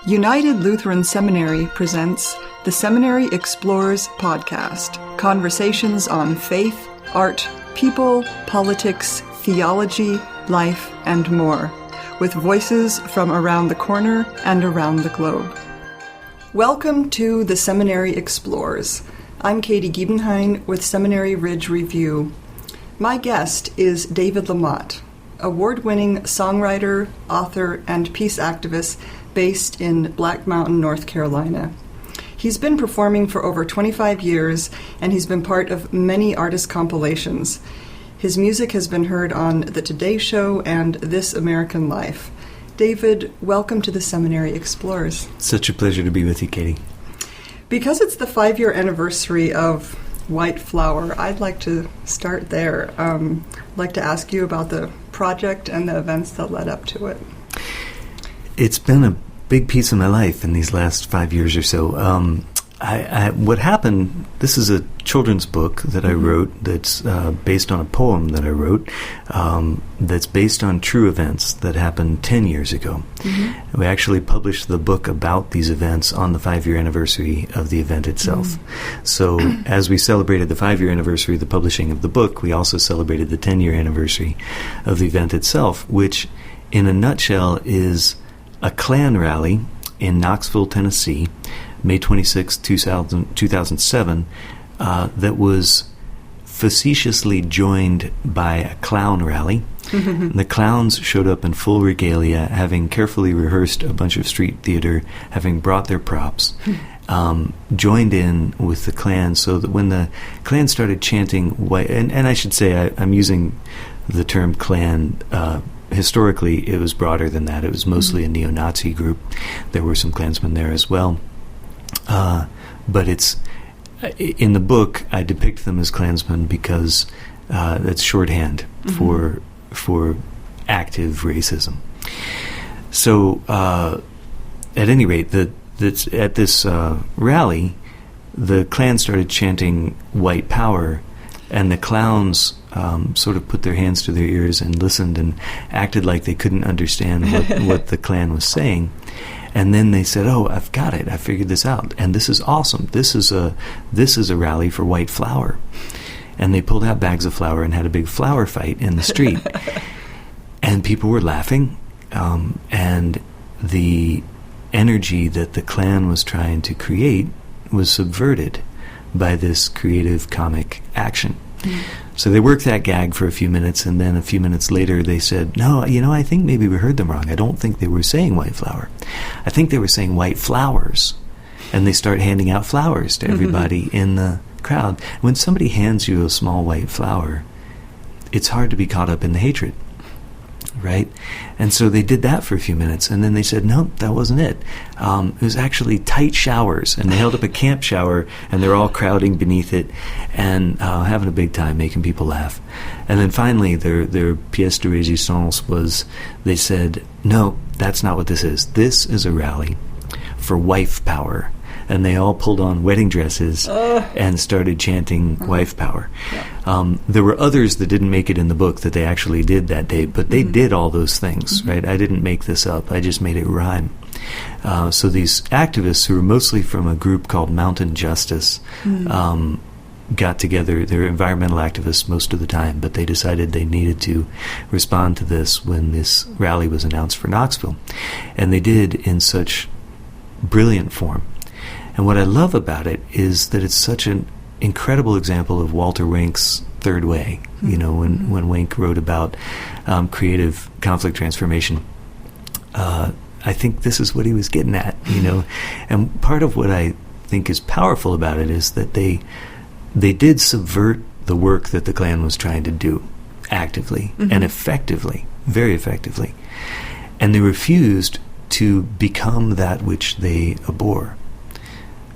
United Lutheran Seminary presents the Seminary Explores podcast, conversations on faith, art, people, politics, theology, life, and more, with voices from around the corner and around the globe. Welcome to the Seminary Explores. I'm Katie Giebenhein with Seminary Ridge Review. My guest is David LaMotte, award-winning songwriter, author, and peace activist based in Black Mountain, North Carolina. He's been performing for over 25 years, and he's been part of many artist compilations. His music has been heard on The Today Show and This American Life. David, welcome to the Seminary Explorers. Such a pleasure to be with you, Katie. Because it's the 5-year anniversary of White Flower, I'd like to start there. I'd like to ask you about the project and the events that led up to it. It's been a big piece of my life in these last 5 years or so. What happened, this is a children's book that I wrote that's based on a poem that I wrote that's based on true events that happened 10 years ago. Mm-hmm. We actually published the book about these events on the 5-year anniversary of the event itself. Mm-hmm. So as we celebrated the 5-year anniversary of the publishing of the book, we also celebrated the 10-year anniversary of the event itself, which in a nutshell is a Klan rally in Knoxville, Tennessee, May 26, 2007, that was facetiously joined by a clown rally. The clowns showed up in full regalia, having carefully rehearsed a bunch of street theater, having brought their props, joined in with the Klan, so that when the Klan started chanting white, and I should say I'm using the term Klan, historically it was broader than that. It was mostly a neo-Nazi group. There were some Klansmen there as well. But it's in the book I depict them as Klansmen because that's shorthand for active racism. So at any rate, at this rally, the Klan started chanting "White Power," and the clowns sort of put their hands to their ears and listened and acted like they couldn't understand what the Klan was saying. And then they said, "Oh, I've got it. I figured this out. And this is awesome. This is a rally for white flour." And they pulled out bags of flour and had a big flour fight in the street. And people were laughing. And the energy that the Klan was trying to create was subverted by this creative comic action. So they worked that gag for a few minutes, and then a few minutes later they said, "No, I think maybe we heard them wrong. I don't think they were saying white flour. I think they were saying white flowers." And they start handing out flowers to everybody in the crowd. When somebody hands you a small white flower, it's hard to be caught up in the hatred, right? And so they did that for a few minutes, and then they said, "No, that wasn't it. It was actually tight showers." And they held up a camp shower, and they're all crowding beneath it and having a big time, making people laugh. And then finally, their pièce de résistance was, they said, "No, that's not what this is. This is a rally for wife power." And they all pulled on wedding dresses and started chanting wife power. Yeah. There were others that didn't make it in the book that they actually did that day, but they did all those things, right? I didn't make this up. I just made it rhyme. So these activists, who were mostly from a group called Mountain Justice, got together. They're environmental activists most of the time, but they decided they needed to respond to this when this rally was announced for Knoxville. And they did in such brilliant form. And what I love about it is that it's such an incredible example of Walter Wenck's third way. When Wenck wrote about creative conflict transformation, I think this is what he was getting at, And part of what I think is powerful about it is that they did subvert the work that the Klan was trying to do actively and effectively, very effectively. And they refused to become that which they abhor.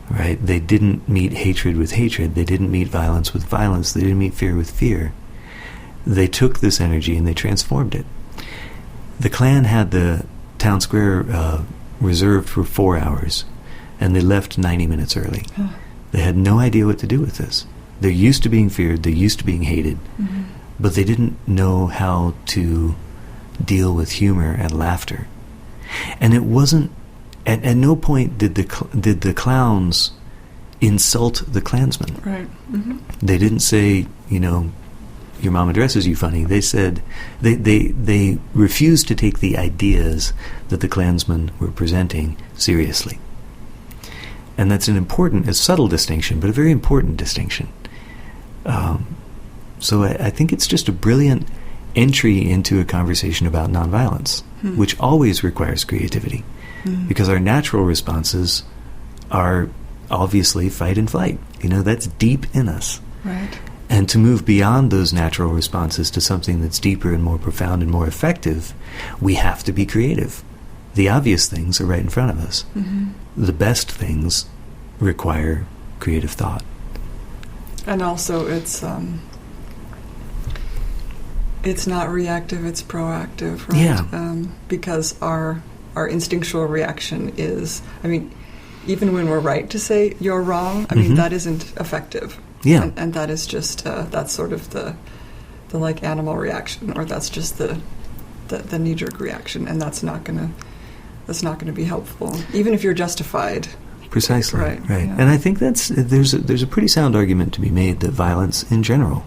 Right? They didn't meet hatred with hatred. They didn't meet violence with violence. They didn't meet fear with fear. They took this energy and they transformed it. The Klan had the town square reserved for 4 hours, and they left 90 minutes early. They had no idea what to do with this. They're used to being feared. They're used to being hated. But they didn't know how to deal with humor and laughter. And it wasn't At no point did the clowns insult the Klansmen. Right. Mm-hmm. They didn't say, your mama dresses you funny. They said they refused to take the ideas that the Klansmen were presenting seriously. And that's a subtle distinction, but a very important distinction. So I think it's just a brilliant entry into a conversation about nonviolence, which always requires creativity, because our natural responses are obviously fight and flight. That's deep in us. Right. And to move beyond those natural responses to something that's deeper and more profound and more effective, we have to be creative. The obvious things are right in front of us. Mm-hmm. The best things require creative thought. And also it's not reactive, it's proactive, right? Yeah. Because our instinctual reaction is, even when we're right to say you're wrong, that isn't effective. Yeah. And that is just, that's sort of the like animal reaction, or that's just the knee-jerk reaction, and that's not gonna be helpful, even if you're justified. Precisely. Right. Yeah. And I think there's a pretty sound argument to be made that violence in general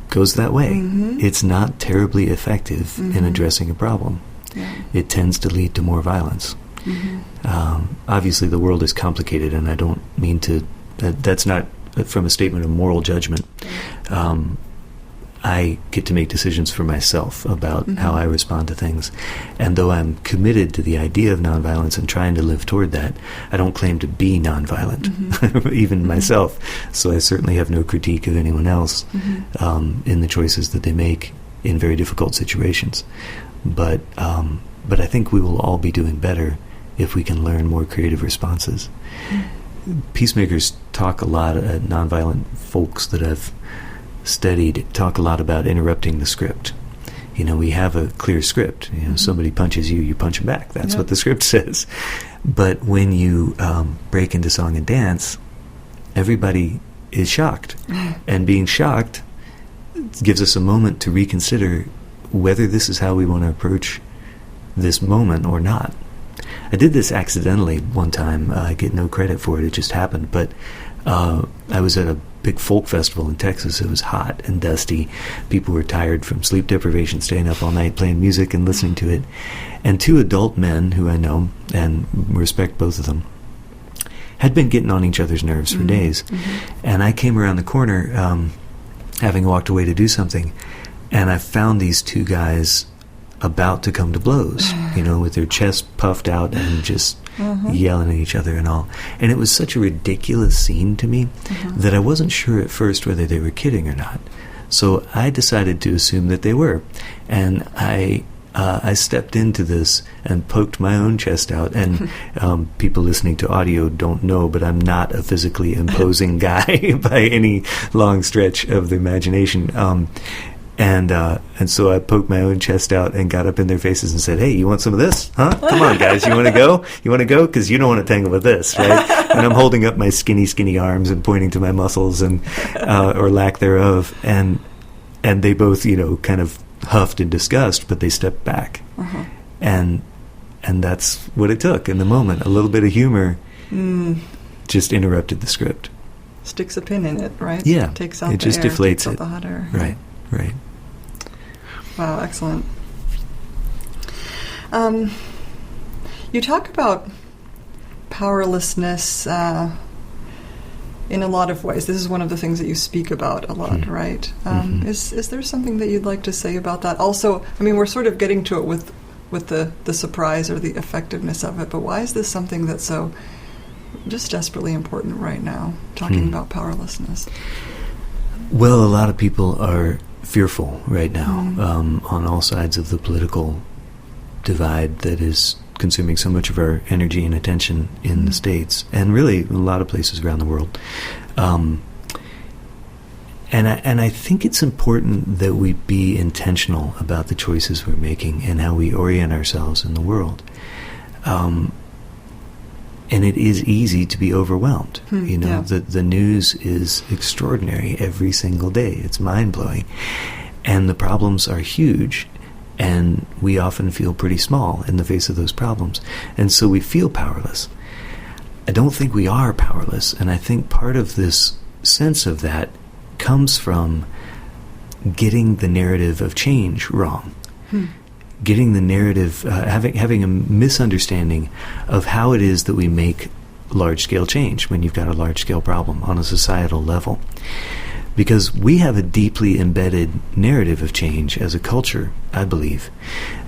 goes that way. Mm-hmm. It's not terribly effective in addressing a problem. Yeah. It tends to lead to more violence. Mm-hmm. Obviously, the world is complicated, and I don't mean to. That's not from a statement of moral judgment. I get to make decisions for myself about how I respond to things. And though I'm committed to the idea of nonviolence and trying to live toward that, I don't claim to be nonviolent, even myself. So I certainly have no critique of anyone else in the choices that they make in very difficult situations. But I think we will all be doing better if we can learn more creative responses. Peacemakers talk a lot, nonviolent folks that I've studied talk a lot about interrupting the script. We have a clear script. Somebody punches you, you punch them back. That's what the script says. But when you break into song and dance, everybody is shocked. And being shocked gives us a moment to reconsider whether this is how we want to approach this moment or not. I did this accidentally one time. I get no credit for it. It just happened. But I was at a big folk festival in Texas. It was hot and dusty. People were tired from sleep deprivation, staying up all night playing music and listening to it. And two adult men who I know and respect both of them had been getting on each other's nerves for days. And I came around the corner, having walked away to do something, and I found these two guys about to come to blows, with their chests puffed out and just yelling at each other and all. And it was such a ridiculous scene to me that I wasn't sure at first whether they were kidding or not. So I decided to assume that they were. And I stepped into this and poked my own chest out. And people listening to audio don't know, but I'm not a physically imposing guy by any long stretch of the imagination. And so I poked my own chest out and got up in their faces and said, "Hey, you want some of this? Huh? Come on, guys, you want to go? You want to go? Because you don't want to tangle with this, right?" And I'm holding up my skinny arms and pointing to my muscles and or lack thereof. And they both, kind of huffed in disgust, but they stepped back. And that's what it took in the moment. A little bit of humor just interrupted the script. Sticks a pin in it, right? Yeah. Takes out it the just air, deflates takes out it. the hot air. Right. Wow, excellent. You talk about powerlessness in a lot of ways. This is one of the things that you speak about a lot, right? Is there something that you'd like to say about that? Also, we're sort of getting to it with the surprise or the effectiveness of it, but why is this something that's so just desperately important right now, talking about powerlessness? Well, a lot of people are fearful right now on all sides of the political divide that is consuming so much of our energy and attention in the States, and really in a lot of places around the world. And I think it's important that we be intentional about the choices we're making and how we orient ourselves in the world. And it is easy to be overwhelmed. The news is extraordinary every single day. It's mind-blowing. And the problems are huge. And we often feel pretty small in the face of those problems. And so we feel powerless. I don't think we are powerless. And I think part of this sense of that comes from getting the narrative of change wrong. Getting the narrative, having a misunderstanding of how it is that we make large-scale change when you've got a large-scale problem on a societal level. Because we have a deeply embedded narrative of change as a culture, I believe,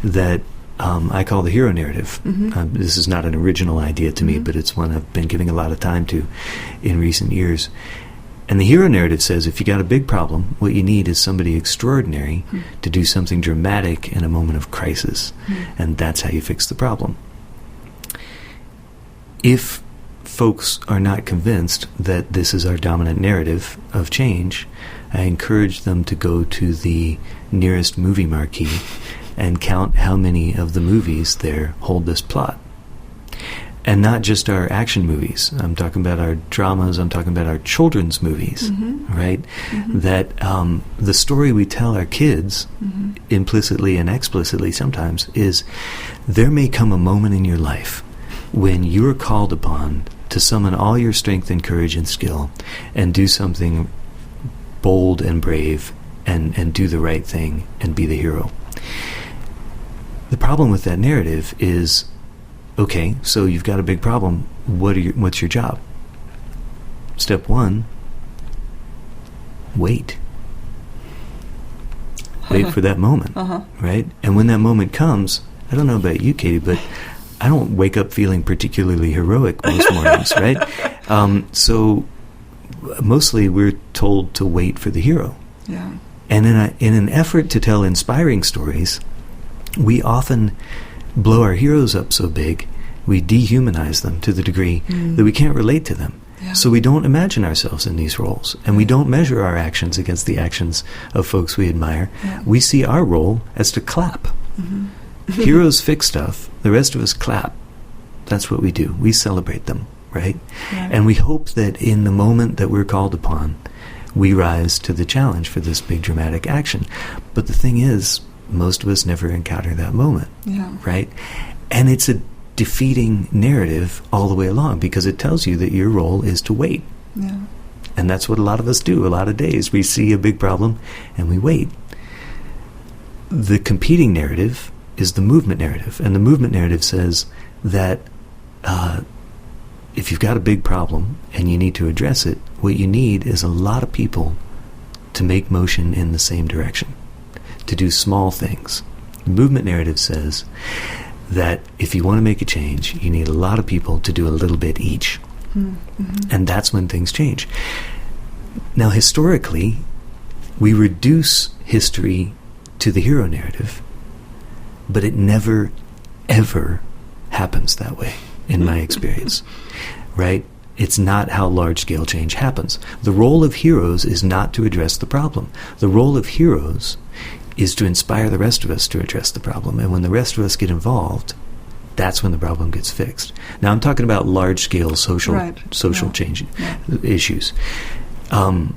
that I call the hero narrative. This is not an original idea to me, but it's one I've been giving a lot of time to in recent years. And the hero narrative says if you got a big problem, what you need is somebody extraordinary to do something dramatic in a moment of crisis. And that's how you fix the problem. If folks are not convinced that this is our dominant narrative of change, I encourage them to go to the nearest movie marquee and count how many of the movies there hold this plot. And not just our action movies. I'm talking about our dramas, I'm talking about our children's movies, right? That the story we tell our kids, implicitly and explicitly sometimes, is there may come a moment in your life when you're called upon to summon all your strength and courage and skill and do something bold and brave and do the right thing and be the hero. The problem with that narrative is, okay, so you've got a big problem. What's your job? Step one, wait. Wait for that moment, right? And when that moment comes, I don't know about you, Katie, but I don't wake up feeling particularly heroic most mornings, right? So mostly we're told to wait for the hero. Yeah. And in an effort to tell inspiring stories, we often blow our heroes up so big, we dehumanize them to the degree that we can't relate to them. Yeah. So we don't imagine ourselves in these roles, and we don't measure our actions against the actions of folks we admire. Yeah. We see our role as to clap. Heroes fix stuff, the rest of us clap. That's what we do. We celebrate them, right? And we hope that in the moment that we're called upon, we rise to the challenge for this big dramatic action. But the thing is, most of us never encounter that moment, right? And it's a defeating narrative all the way along because it tells you that your role is to wait. Yeah. And that's what a lot of us do. A lot of days we see a big problem and we wait. The competing narrative is the movement narrative. And the movement narrative says that if you've got a big problem and you need to address it, what you need is a lot of people to make motion in the same direction, to do small things. The movement narrative says that if you want to make a change, you need a lot of people to do a little bit each. And that's when things change. Now, historically, we reduce history to the hero narrative, but it never, ever happens that way, in my experience, right? It's not how large-scale change happens. The role of heroes is not to address the problem. The role of heroes is to inspire the rest of us to address the problem. And when the rest of us get involved, that's when the problem gets fixed. Now, I'm talking about large-scale social change issues. And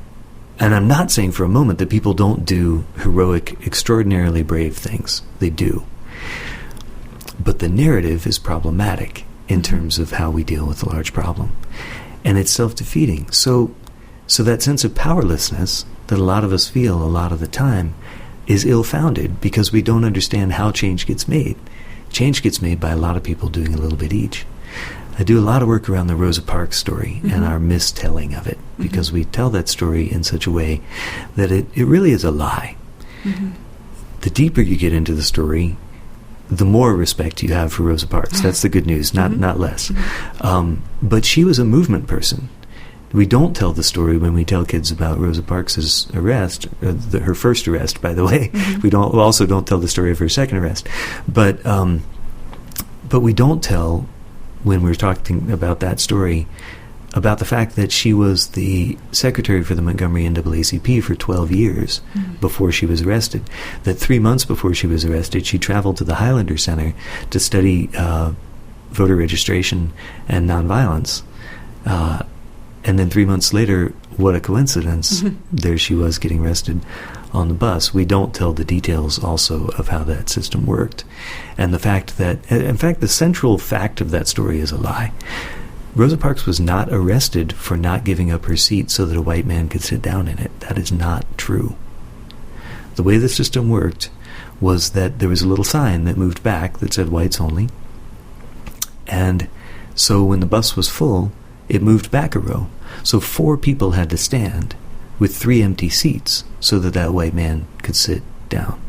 I'm not saying for a moment that people don't do heroic, extraordinarily brave things. They do. But the narrative is problematic in terms of how we deal with a large problem. And it's self-defeating. So that sense of powerlessness that a lot of us feel a lot of the time is ill-founded because we don't understand how change gets made. Change gets made by a lot of people doing a little bit each. I do a lot of work around the Rosa Parks story and our mistelling of it because we tell that story in such a way that it really is a lie. The deeper you get into the story, the more respect you have for Rosa Parks. That's the good news, not less. But she was a movement person. We don't tell the story when we tell kids about Rosa Parks' arrest, her first arrest, by the way. We also don't tell the story of her second arrest. But we don't tell, when we're talking about that story, about the fact that she was the secretary for the Montgomery NAACP for 12 years before she was arrested. That 3 months before she was arrested, she traveled to the Highlander Center to study voter registration and nonviolence. And then 3 months later, what a coincidence, there she was getting arrested on the bus. We don't tell the details also of how that system worked. And the fact that, in fact, the central fact of that story is a lie. Rosa Parks was not arrested for not giving up her seat so that a white man could sit down in it. That is not true. The way the system worked was that there was a little sign that moved back that said whites only. And so when the bus was full, it moved back a row. So 4 people had to stand with 3 empty seats so that that white man could sit down.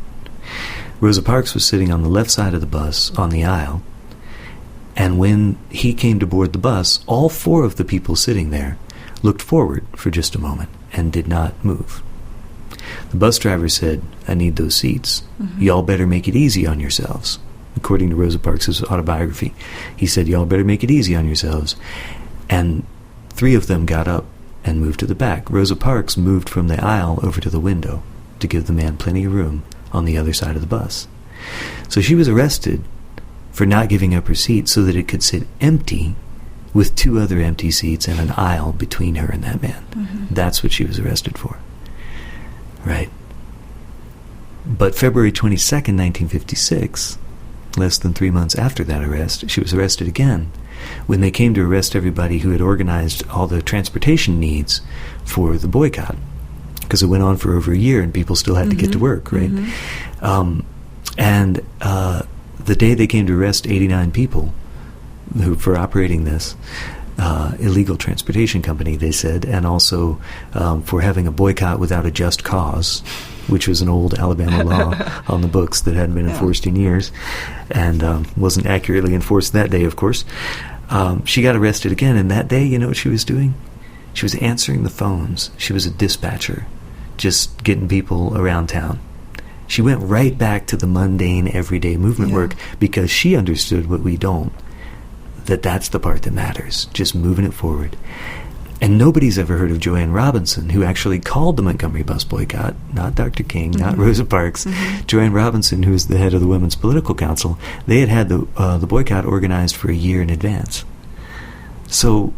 Rosa Parks was sitting on the left side of the bus on the aisle, and when he came to board the bus, all 4 of the people sitting there looked forward for just a moment and did not move. The bus driver said, "I need those seats. Y'all better make it easy on yourselves." According to Rosa Parks' autobiography, he said, "Y'all better make it easy on yourselves." And 3 of them got up and moved to the back. Rosa Parks moved from the aisle over to the window to give the man plenty of room on the other side of the bus. So she was arrested for not giving up her seat so that it could sit empty with 2 other empty seats and an aisle between her and that man. That's what she was arrested for. Right. But February 22nd, 1956, less than 3 months after that arrest, she was arrested again when they came to arrest everybody who had organized all the transportation needs for the boycott, because it went on for over a year and people still had to get to work, right? And the day they came to arrest 89 people who for operating this illegal transportation company, they said, and also for having a boycott without a just cause, which was an old Alabama law on the books that hadn't been enforced in years, and wasn't accurately enforced that day, of course. She got arrested again, and that day, you know what she was doing? She was answering the phones. She was a dispatcher, just getting people around town. She went right back to the mundane, everyday movement work because she understood what we don't, that that's the part that matters, just moving it forward. And nobody's ever heard of Joanne Robinson, who actually called the Montgomery bus boycott, not Dr. King, not Rosa Parks. Joanne Robinson, who was the head of the Women's Political Council, they had the boycott organized for a year in advance. So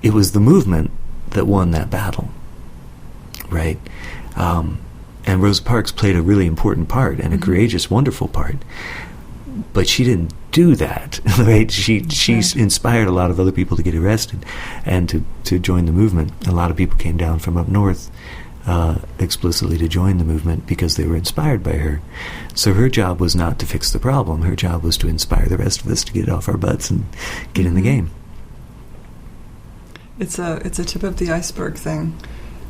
it was the movement that won that battle, right? And Rosa Parks played a really important part and a courageous, wonderful part. But she didn't do that, right? She inspired a lot of other people to get arrested and to join the movement. A lot of people came down from up north explicitly to join the movement because they were inspired by her. So her job was not to fix the problem. Her job was to inspire the rest of us to get off our butts and get in the game. It's a tip of the iceberg thing,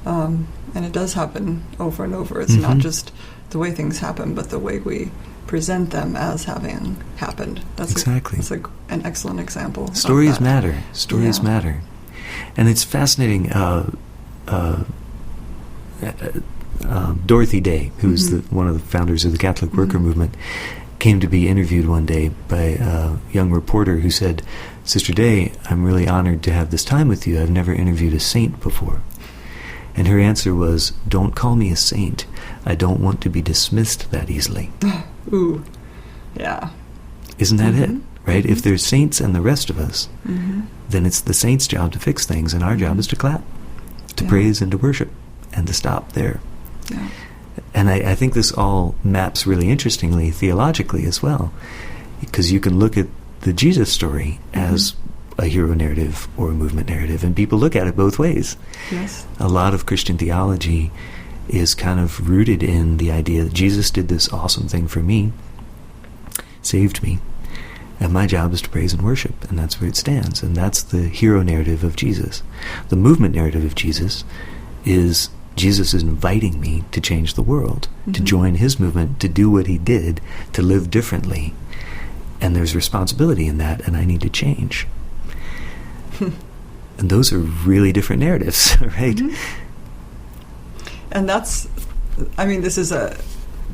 and it does happen over and over. It's not just the way things happen, but the way we present them as having happened. That's exactly. That's an excellent example. Stories matter. Stories matter. And it's fascinating. Dorothy Day, who's one of the founders of the Catholic Worker Movement, came to be interviewed one day by a young reporter who said, "Sister Day, I'm really honored to have this time with you. I've never interviewed a saint before." And her answer was, "Don't call me a saint. I don't want to be dismissed that easily." Ooh, yeah. Isn't that it, right? If there's saints and the rest of us, then it's the saints' job to fix things, and our job is to clap, to praise and to worship, and to stop there. Yeah. And I think this all maps really interestingly theologically as well, because you can look at the Jesus story as a hero narrative or a movement narrative, and people look at it both ways. Yes. A lot of Christian theology is kind of rooted in the idea that Jesus did this awesome thing for me, saved me, and my job is to praise and worship, and that's where it stands, and that's the hero narrative of Jesus. The movement narrative of Jesus is Jesus is inviting me to change the world, to join his movement, to do what he did, to live differently, and there's responsibility in that, and I need to change. And those are really different narratives, right? And that's, I mean, this is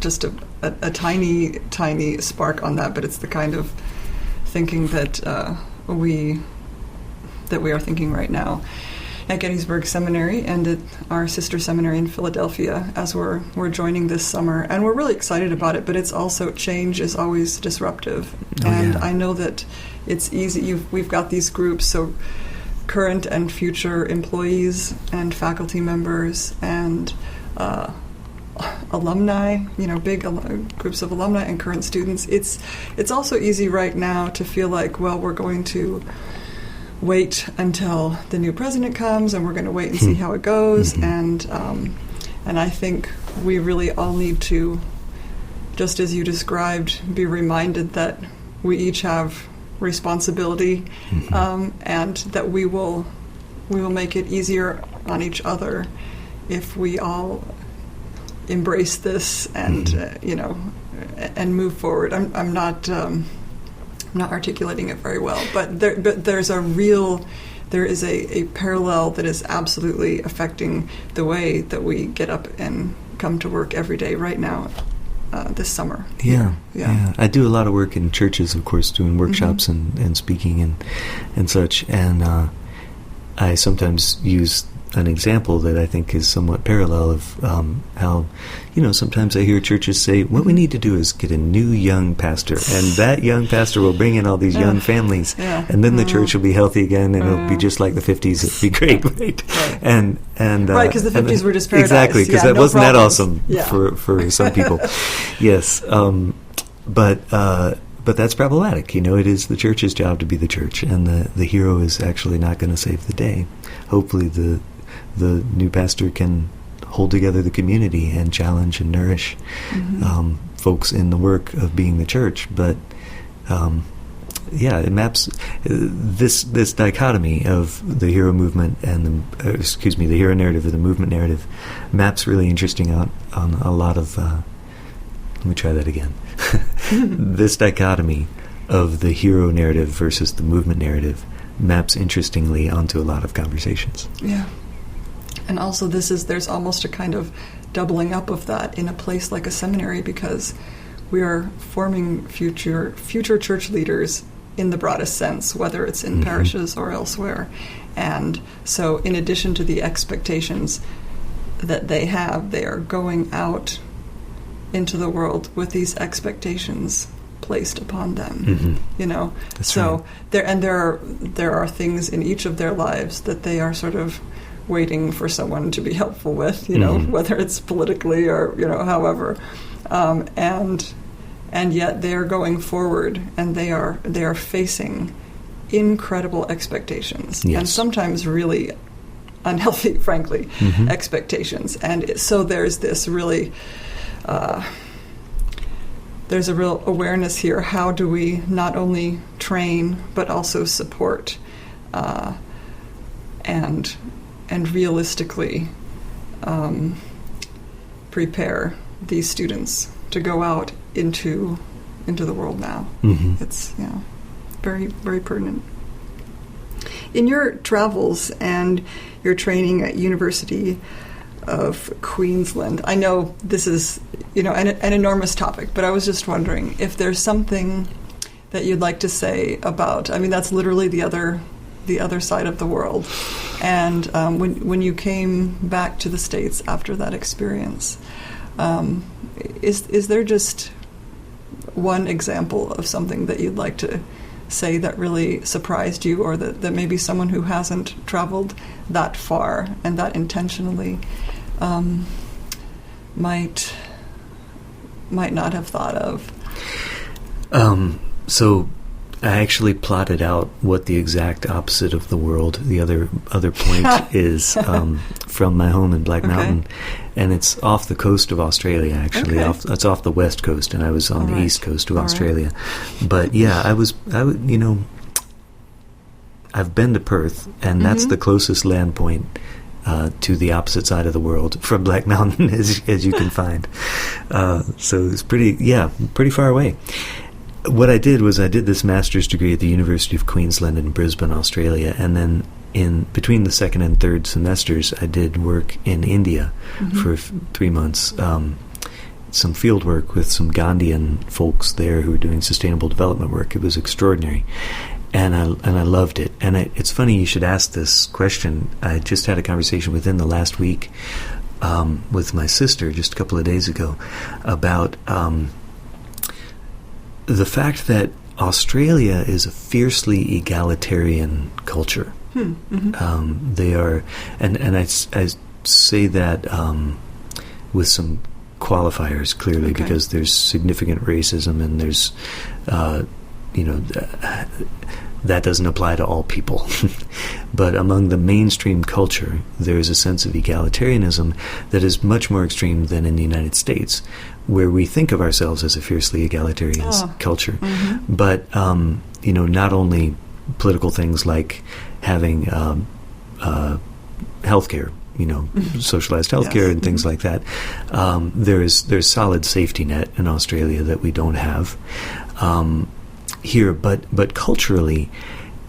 just a tiny, tiny spark on that, but it's the kind of thinking that we are thinking right now at Gettysburg Seminary and at our sister seminary in Philadelphia as we're joining this summer. And we're really excited about it, but it's also, change is always disruptive. I know that it's easy. We've got these groups, so current and future employees and faculty members and alumni, big groups of alumni and current students, it's also easy right now to feel like, well, we're going to wait until the new president comes, and we're going to wait and see how it goes. And I think we really all need to, just as you described, be reminded that we each have responsibility, and that we will make it easier on each other if we all embrace this and and move forward. I'm not articulating it very well, but there is a parallel that is absolutely affecting the way that we get up and come to work every day right now. This summer. Yeah. I do a lot of work in churches, of course, doing workshops and speaking and such. And I sometimes use an example that I think is somewhat parallel of how, sometimes I hear churches say, what we need to do is get a new young pastor, and that young pastor will bring in all these young families, and then the church will be healthy again, and it'll be just like the 50s. It'll be great, right? And right, because the 50s were just paradise. Exactly, because that wasn't that awesome for some people. Yes, but that's problematic. It is the church's job to be the church, and the hero is actually not going to save the day. Hopefully the new pastor can hold together the community and challenge and nourish folks in the work of being the church. But it maps this dichotomy of the hero movement and the hero narrative or the movement narrative maps really interesting out on a lot of. Let me try that again. This dichotomy of the hero narrative versus the movement narrative maps interestingly onto a lot of conversations. Yeah. And also there's almost a kind of doubling up of that in a place like a seminary, because we are forming future church leaders in the broadest sense, whether it's in parishes or elsewhere. And so in addition to the expectations that they have, they are going out into the world with these expectations placed upon them. That's so right. there are things in each of their lives that they are sort of waiting for someone to be helpful with, whether it's politically or however, and yet they are going forward, and they are facing incredible expectations, and sometimes really unhealthy, frankly, expectations. And so there's this really there's a real awareness here. How do we not only train but also support and realistically prepare these students to go out into the world now? It's very, very pertinent. In your travels and your training at University of Queensland, I know this is an enormous topic, but I was just wondering if there's something that you'd like to say about, that's literally the other side of the world, and when you came back to the States after that experience, is there just one example of something that you'd like to say that really surprised you, or that maybe someone who hasn't traveled that far and that intentionally might not have thought of? So I actually plotted out what the exact opposite of the world, the other point is from my home in Black Mountain, and it's off the coast of Australia. Actually, it's off the west coast, and I was on the east coast of Australia. But yeah, I would I've been to Perth, and that's the closest land point to the opposite side of the world from Black Mountain as you can find. So it's pretty far away. What I did was I did this master's degree at the University of Queensland in Brisbane, Australia, and then in between the second and third semesters, I did work in India for 3 months. Some field work with some Gandhian folks there who were doing sustainable development work. It was extraordinary, and I loved it. And it's funny you should ask this question. I just had a conversation within the last week with my sister just a couple of days ago about the fact that Australia is a fiercely egalitarian culture. They are, and I say that with some qualifiers, clearly, Okay. because there's significant racism, and there's, that doesn't apply to all people. But among the mainstream culture, there is a sense of egalitarianism that is much more extreme than in the United States, where we think of ourselves as a fiercely egalitarian culture. Mm-hmm. But, not only political things like having healthcare, socialized healthcare, Yes. and things like that. There's solid safety net in Australia that we don't have here. But culturally,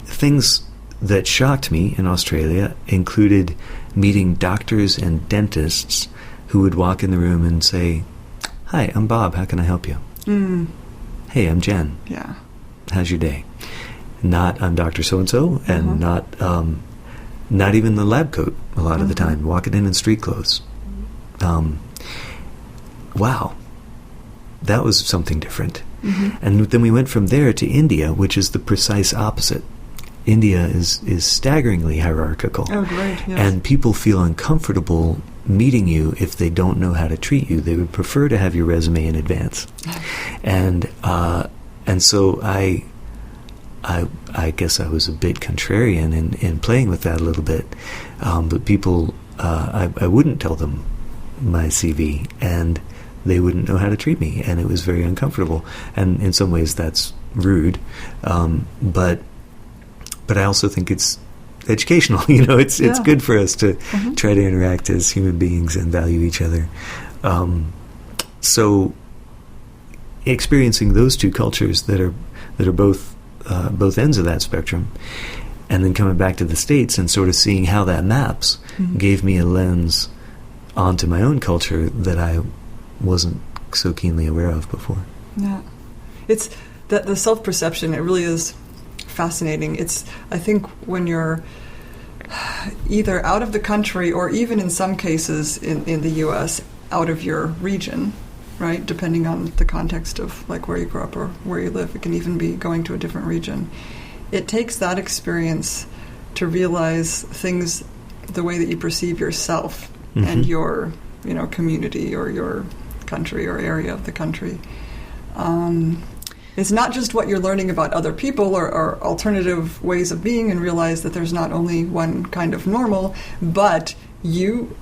things that shocked me in Australia included meeting doctors and dentists who would walk in the room and say, "Hi, I'm Bob. How can I help you?" Mm. "Hey, I'm Jen. Yeah. How's your day?" Not, "I'm Dr. So-and-so," and not even the lab coat a lot of the time, walking in street clothes. Wow. That was something different. Mm-hmm. And then we went from there to India, which is the precise opposite. India is staggeringly hierarchical. Oh, great. Yes. And people feel uncomfortable meeting you if they don't know how to treat you. They would prefer to have your resume in advance. And so I guess I was a bit contrarian in playing with that a little bit. But people, I wouldn't tell them my CV, and they wouldn't know how to treat me, and it was very uncomfortable. And in some ways that's rude. But I also think it's educational. It's good for us to try to interact as human beings and value each other. So experiencing those two cultures that are both ends of that spectrum, and then coming back to the States and sort of seeing how that maps, gave me a lens onto my own culture that I wasn't so keenly aware of before. Yeah. It's that the self-perception, it really is fascinating. It's, I think, when you're either out of the country or even in some cases in the U.S., out of your region, right? Depending on the context of like where you grew up or where you live. It can even be going to a different region. It takes that experience to realize things, the way that you perceive yourself and your, community or your country or area of the country. It's not just what you're learning about other people or alternative ways of being, and realize that there's not only one kind of normal, but you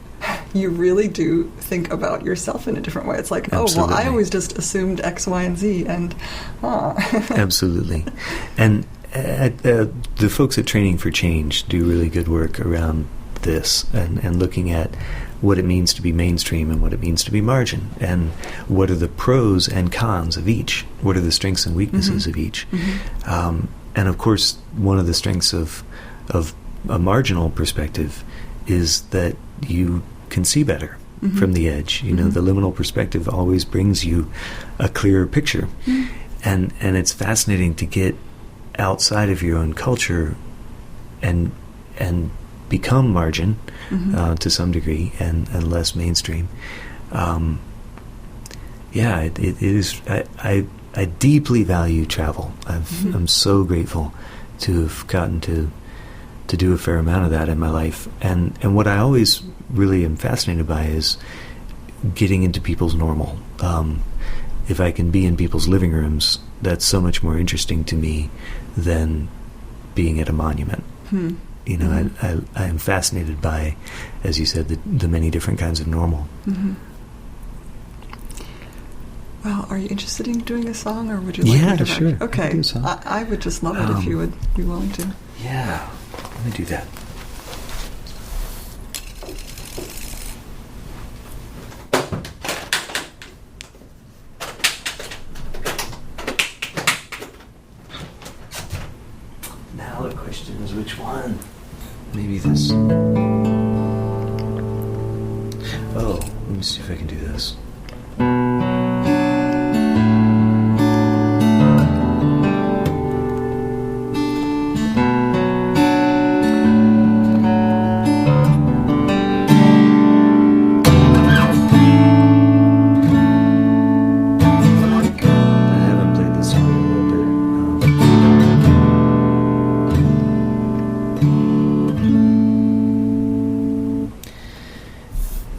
really do think about yourself in a different way. It's like, Absolutely. I always just assumed X, Y, and Z, and Absolutely. And the folks at Training for Change do really good work around this, and looking at what it means to be mainstream and what it means to be margin, and what are the pros and cons of each, what are the strengths and weaknesses of each. And of course, one of the strengths of a marginal perspective is that you can see better from the edge. The liminal perspective always brings you a clearer picture. And it's fascinating to get outside of your own culture and become margin to some degree, and less mainstream. It is. I deeply value travel. I'm so grateful to have gotten to do a fair amount of that in my life. And what I always really am fascinated by is getting into people's normal. If I can be in people's living rooms, that's so much more interesting to me than being at a monument. I am fascinated by, as you said, the many different kinds of normal. Well, are you interested in doing a song, or would you like me to? Sure. Okay, do a song. I would just love it if you would be willing to. Yeah, let me do that. Now the question is, which one? Maybe this. Oh, let me see if I can do this.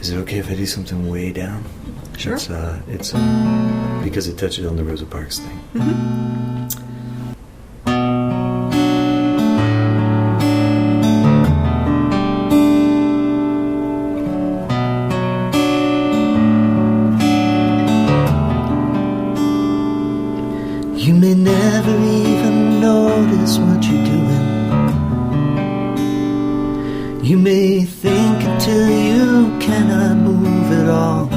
Is it okay if I do something way down? Sure. It's because it touches on the Rosa Parks thing. You may never even notice what you're doing. You may think until you cannot move at all.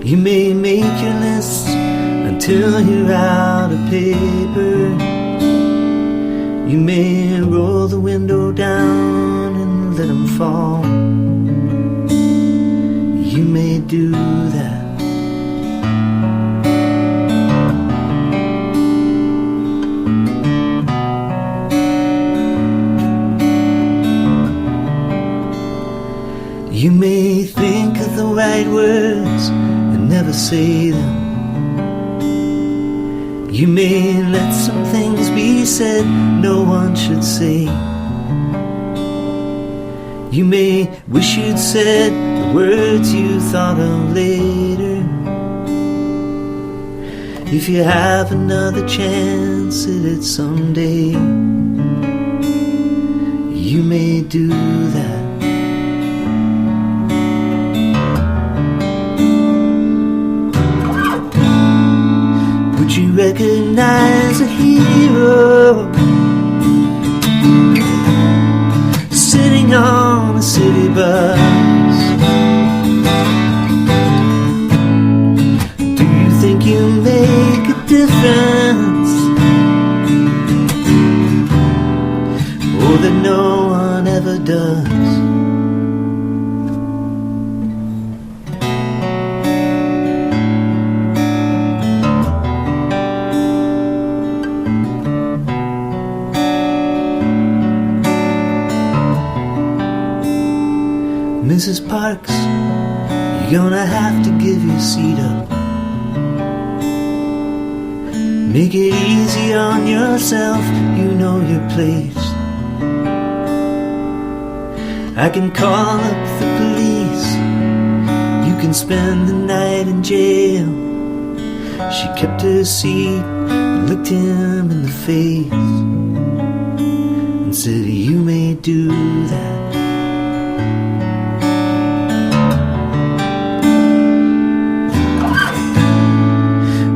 You may make your list until you're out of paper. You may roll the window down and let them fall. You may do that. You may think of the right words and never say them. You may let some things be said no one should say. You may wish you'd said the words you thought of later. If you have another chance at it someday, you may do that. Would you recognize a hero sitting on a city bus? Do you think you make a difference, or that no one ever does? Mrs. Parks, you're gonna have to give your seat up. Make it easy on yourself, you know your place. I can call up the police, you can spend the night in jail. She kept her seat and looked him in the face and said, you may do that.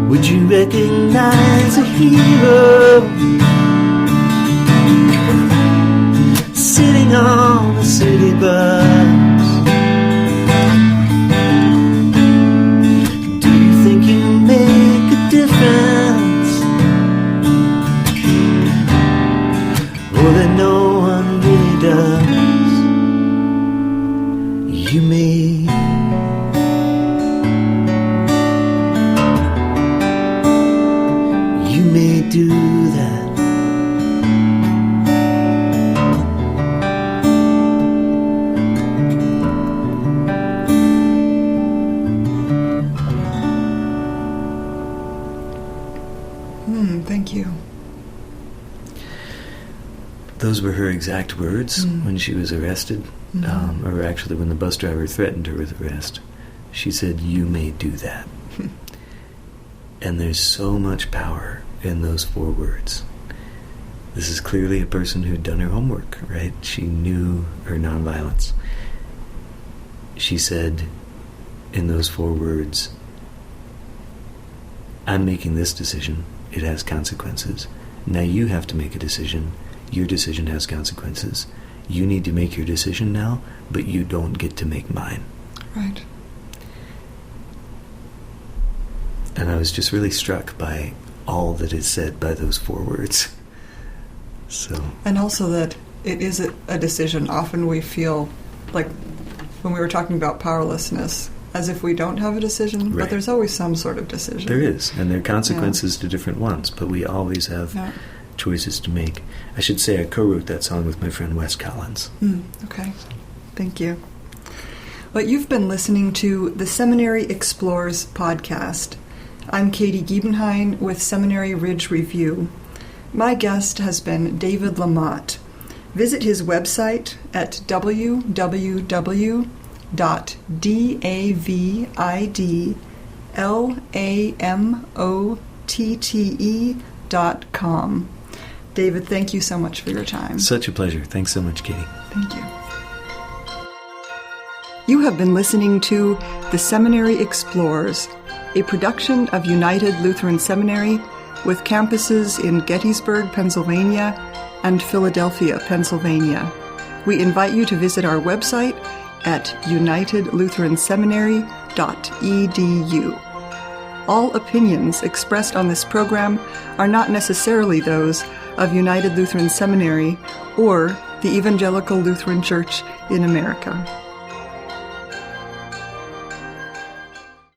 Would you recognize a hero sitting on a city bus? Do you think you make a difference, or that no one really does? You may. You may do that. Thank you. Those were her exact words when she was arrested, or actually when the bus driver threatened her with arrest. She said, you may do that. And there's so much power in those 4 words. This is clearly a person who'd done her homework, right? She knew her nonviolence. She said in those 4 words, I'm making this decision. It has consequences. Now you have to make a decision. Your decision has consequences. You need to make your decision now, but you don't get to make mine. Right. And I was just really struck by all that is said by those 4 words. So. And also that it is a decision. Often we feel like, when we were talking about powerlessness, as if we don't have a decision, Right. but there's always some sort of decision. There is, and there are consequences to different ones, but we always have choices to make. I should say I co-wrote that song with my friend Wes Collins. Okay. Thank you. Well, you've been listening to the Seminary Explores podcast. I'm Katie Giebenheim with Seminary Ridge Review. My guest has been David LaMotte. Visit his website at www.seminary.org davidlamotte.com. David, thank you so much for your time. Such a pleasure. Thanks so much, Katie. Thank you. You have been listening to The Seminary Explores, a production of United Lutheran Seminary with campuses in Gettysburg, Pennsylvania and Philadelphia, Pennsylvania. We invite you to visit our website at unitedlutheranseminary.edu. All opinions expressed on this program are not necessarily those of United Lutheran Seminary or the Evangelical Lutheran Church in America.